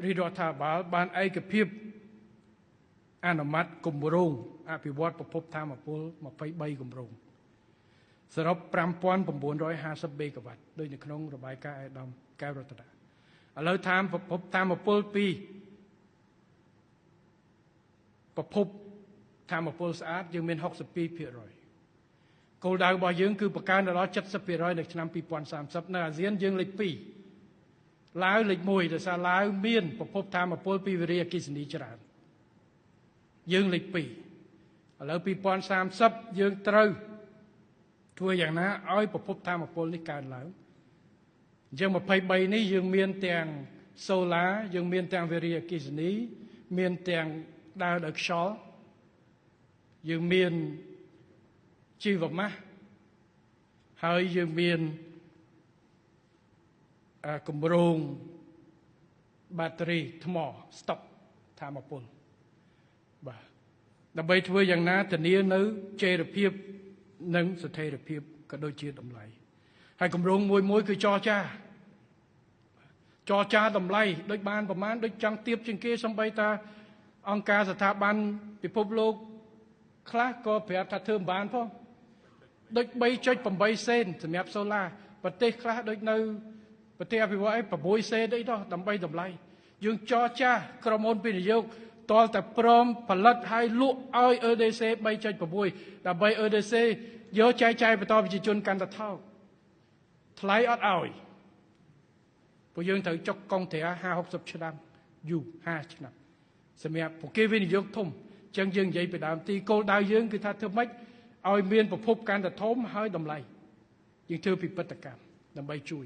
រាជរដ្ឋាភិបាលបានឯកភាពអនុម័តគម្រោងអភិវឌ្ឍប្រភពថាមពល23គម្រោងសរុប 5,950 មេហ្គាវ៉ាត់ដោយនៅក្នុងរបាយការណ៍អាយដាមកែវរតនាឥឡូវតាមប្រភពថាមពលពីប្រភពថាមពលស្អាតយើងមាន 62% គោលដៅរបស់យើងគឺបង្កើនដល់ 70% នៅឆ្នាំ 2030 នៅអាស៊ានយើងលេខ 2 ឡាវលេខ 1 ដោយសារឡាវមានប្រភពថាមពលពីវារីអគ្គិសនីច្រើនយើងលេខ 2 ឥឡូវ 2030 យើងត្រូវធ្វើយ៉ាងណាឲ្យប្រភពថាមពលនេះកើនឡើងអញ្ចឹង 23 នេះយើងមានទាំង solar យើងមានទាំងវារីអគ្គិសនីមានទាំងដើរដោយខ្យល់យើងមានជីវម៉ាស់ហើយយើងមានគម្រោងបាតេរីថ្មស្តុកថាមពលបាទដើម្បីធ្វើយ៉ាងណាធានានៅចីរភាពនិងស្ថិរភាពក៏ដូចជាតម្លៃហើយគម្រោងមួយគឺចរចាតម្លៃដូចបានប្រមាណដូចចង់ទៀបជាងគេសំបីតាអង្គការស្ថាប័នពិភពលោកខ្លះក៏ប្រាប់ថាធ្វើមិនបានផងដូច 3.8 សេនសម្រាប់សូឡាប្រទេសខ្លះដូចនៅប្រទេសអភិវឌ្ឍ6សេនអីនោះដើម្បីតម្លៃយើងចរចាក្រុមហ៊ុនវិនិយោគតលតែព្រមផលិតហើយលក់ឲ្យ EDC 3.6 ដើម្បី EDC យកចែកចាយបន្តប្រជាជនកាន់តែថោកថ្លៃអត់ឲ្យពួកយើងត្រូវចុកកុងត្រា 50-60 ឆ្នាំយូរ50ឆ្នាំសម្រាប់ពួកគេវិនិយោគធំចឹងយើងនិយាយពីដើមទីគោលដៅយើងគឺថាធ្វើម៉េចឲ្យមានប្រភពកាន់តែធំហើយតម្លៃយើងធ្វើពិពិធកម្មដើម្បីជួយ